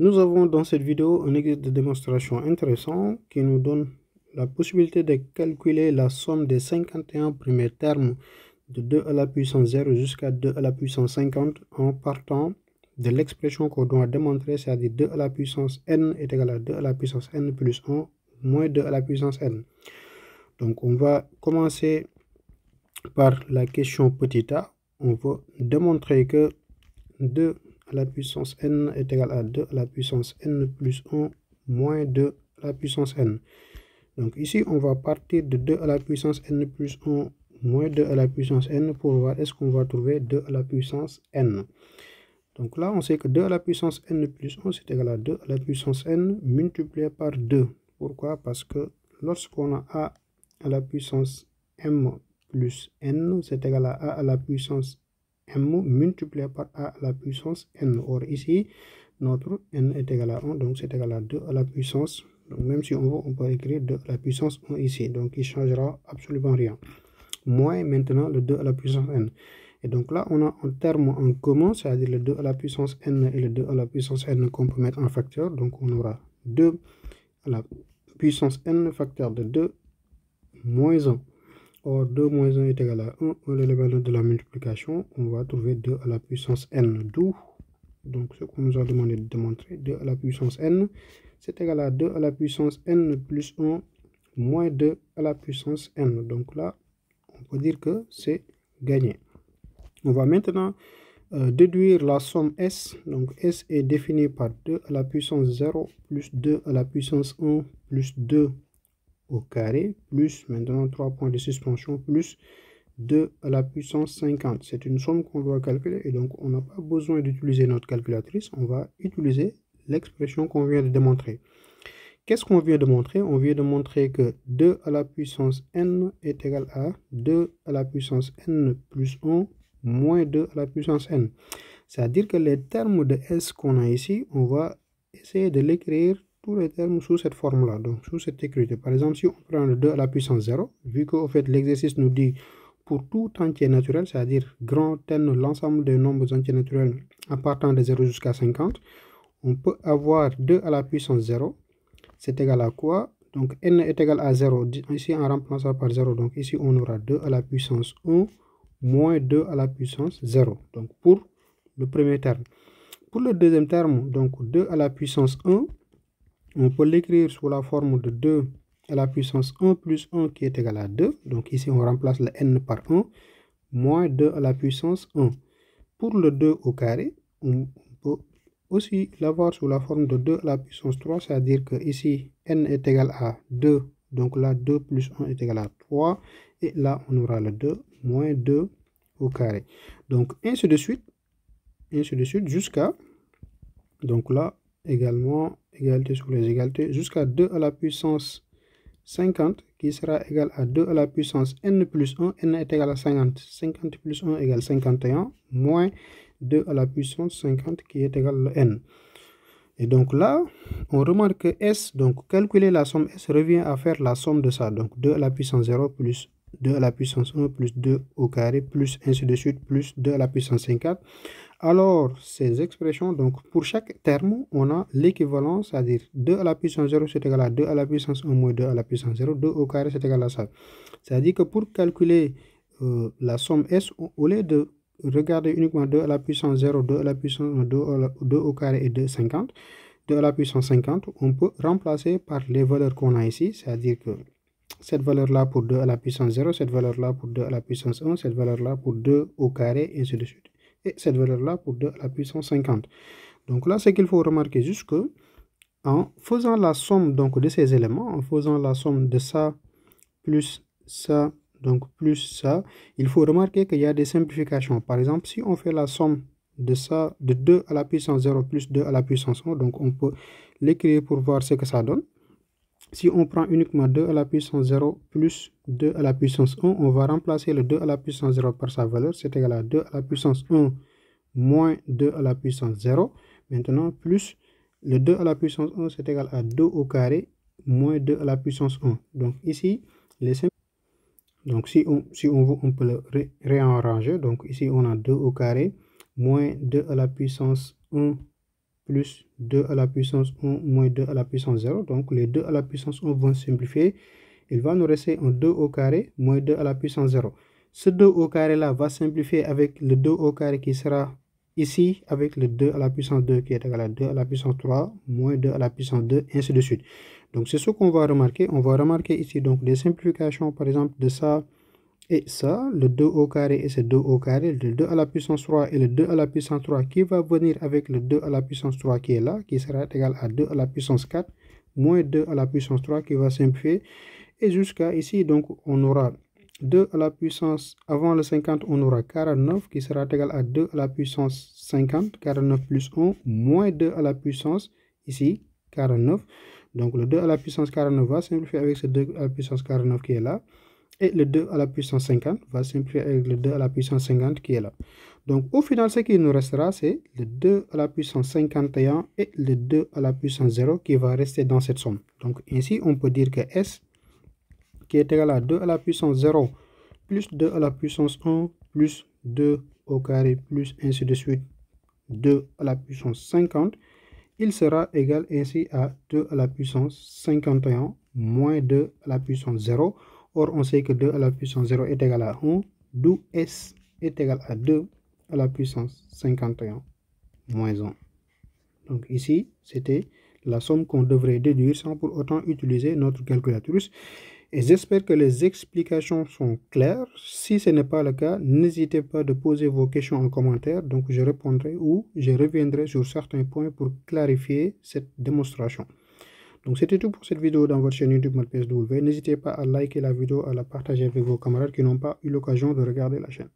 Nous avons dans cette vidéo un exercice de démonstration intéressant qui nous donne la possibilité de calculer la somme des 51 premiers termes de 2 à la puissance 0 jusqu'à 2 à la puissance 50 en partant de l'expression qu'on doit démontrer, c'est-à-dire 2 à la puissance n est égal à 2 à la puissance n plus 1 moins 2 à la puissance n. Donc on va commencer par la question petit a. On va démontrer que 2 à la puissance n est égal à 2 à la puissance n plus 1 moins 2 à la puissance n. Donc ici, on va partir de 2 à la puissance n plus 1 moins 2 à la puissance n pour voir est-ce qu'on va trouver 2 à la puissance n. Donc là, on sait que 2 à la puissance n plus 1, c'est égal à 2 à la puissance n multiplié par 2. Pourquoi? Parce que lorsqu'on a a à la puissance m plus n, c'est égal à a à la puissance m multiplié par a à la puissance n. Or ici, notre n est égal à 1, donc c'est égal à 2 à la puissance. Donc même si on veut, on peut écrire 2 à la puissance 1 ici. Donc il ne changera absolument rien. Moins maintenant le 2 à la puissance n. Et donc là, on a un terme en commun, c'est-à-dire le 2 à la puissance n et le 2 à la puissance n qu'on peut mettre en facteur. Donc on aura 2 à la puissance n facteur de 2 moins 1. Or 2 moins 1 est égal à 1, l'élément de la multiplication, on va trouver 2 à la puissance n. D'où, donc ce qu'on nous a demandé de démontrer, 2 à la puissance n, c'est égal à 2 à la puissance n plus 1 moins 2 à la puissance n. Donc là, on peut dire que c'est gagné. On va maintenant déduire la somme S. Donc S est définie par 2 à la puissance 0 plus 2 à la puissance 1 plus 2 au carré plus maintenant 3 points de suspension plus 2 à la puissance 50. C'est une somme qu'on doit calculer et donc on n'a pas besoin d'utiliser notre calculatrice. On va utiliser l'expression qu'on vient de démontrer. Qu'est-ce qu'on vient de montrer? On vient de montrer que 2 à la puissance n est égal à 2 à la puissance n plus 1 moins 2 à la puissance n. C'est-à-dire que les termes de S qu'on a ici, on va essayer de l'écrire tous les termes sous cette forme-là, donc sous cette écriture. Par exemple, si on prend le 2 à la puissance 0, vu qu'au fait l'exercice nous dit pour tout entier naturel, c'est-à-dire grand n, l'ensemble des nombres entiers naturels en partant de 0 jusqu'à 50, on peut avoir 2 à la puissance 0. C'est égal à quoi? Donc n est égal à 0, ici en remplaçant par 0, donc ici on aura 2 à la puissance 1 moins 2 à la puissance 0. Donc pour le premier terme. Pour le deuxième terme, donc 2 à la puissance 1, on peut l'écrire sous la forme de 2 à la puissance 1 plus 1 qui est égal à 2. Donc ici on remplace le n par 1 moins 2 à la puissance 1. Pour le 2 au carré, on peut aussi l'avoir sous la forme de 2 à la puissance 3, c'est-à-dire que ici n est égal à 2, donc là 2 plus 1 est égal à 3, et là on aura le 2 moins 2 au carré. Donc ainsi de suite jusqu'à, donc là également égalité sur les égalités, jusqu'à 2 à la puissance 50 qui sera égal à 2 à la puissance n plus 1, n est égal à 50, 50 plus 1 égale 51, moins 2 à la puissance 50 qui est égal à n. Et donc là, on remarque que S, donc calculer la somme S revient à faire la somme de ça. Donc 2 à la puissance 0 plus 2 à la puissance 1 plus 2 au carré plus ainsi de suite plus 2 à la puissance 50. Alors, ces expressions, donc pour chaque terme, on a l'équivalent, c'est-à-dire 2 à la puissance 0 c'est égal à 2 à la puissance 1 moins 2 à la puissance 0, 2 au carré c'est égal à ça. C'est-à-dire que pour calculer la somme S, au lieu de regarder uniquement 2 à la puissance 0, 2 à la puissance 1, 2 au carré et 2, 50, 2 à la puissance 50, on peut remplacer par les valeurs qu'on a ici, c'est-à-dire que cette valeur-là pour 2 à la puissance 0, cette valeur-là pour 2 à la puissance 1, cette valeur-là pour 2 au carré, et ainsi de suite. Et cette valeur-là pour 2 à la puissance 50. Donc là, ce qu'il faut remarquer juste que en faisant la somme donc, de ces éléments, en faisant la somme de ça plus ça, donc plus ça, il faut remarquer qu'il y a des simplifications. Par exemple, si on fait la somme de ça, de 2 à la puissance 0 plus 2 à la puissance 1, donc on peut l'écrire pour voir ce que ça donne. Si on prend uniquement 2 à la puissance 0 plus 2 à la puissance 1, on va remplacer le 2 à la puissance 0 par sa valeur, c'est égal à 2 à la puissance 1 moins 2 à la puissance 0. Maintenant, plus le 2 à la puissance 1, c'est égal à 2 au carré moins 2 à la puissance 1. Donc ici, donc si on veut, on peut le réarranger. Donc ici, on a 2 au carré moins 2 à la puissance 1 plus 2 à la puissance 1 moins 2 à la puissance 0. Donc les 2 à la puissance 1 vont simplifier. Il va nous rester un 2 au carré moins 2 à la puissance 0. Ce 2 au carré là va simplifier avec le 2 au carré qui sera ici avec le 2 à la puissance 2 qui est égal à 2 à la puissance 3 moins 2 à la puissance 2, ainsi de suite. Donc c'est ce qu'on va remarquer. On va remarquer ici donc des simplifications par exemple de ça et ça, le 2 au carré et ce 2 au carré, le 2 à la puissance 3 et le 2 à la puissance 3 qui va venir avec le 2 à la puissance 3 qui est là, qui sera égal à 2 à la puissance 4 moins 2 à la puissance 3 qui va simplifier. Et jusqu'à ici, donc on aura 2 à la puissance, avant le 50, on aura 49 qui sera égal à 2 à la puissance 50, 49 plus 1, moins 2 à la puissance, ici, 49. Donc le 2 à la puissance 49 va simplifier avec ce 2 à la puissance 49 qui est là. Et le 2 à la puissance 50 va simplifier avec le 2 à la puissance 50 qui est là. Donc au final, ce qui nous restera, c'est le 2 à la puissance 51 et le 2 à la puissance 0 qui va rester dans cette somme. Donc ainsi, on peut dire que S qui est égal à 2 à la puissance 0 plus 2 à la puissance 1 plus 2 au carré plus ainsi de suite 2 à la puissance 50, il sera égal ainsi à 2 à la puissance 51 moins 2 à la puissance 0. Or, on sait que 2 à la puissance 0 est égal à 1, d'où S est égal à 2 à la puissance 51 moins 1. Donc ici, c'était la somme qu'on devrait déduire sans pour autant utiliser notre calculatrice. Et j'espère que les explications sont claires. Si ce n'est pas le cas, n'hésitez pas de poser vos questions en commentaire. Donc je répondrai ou je reviendrai sur certains points pour clarifier cette démonstration. Donc c'était tout pour cette vidéo dans votre chaîne YouTube MathPSW. N'hésitez pas à liker la vidéo, à la partager avec vos camarades qui n'ont pas eu l'occasion de regarder la chaîne.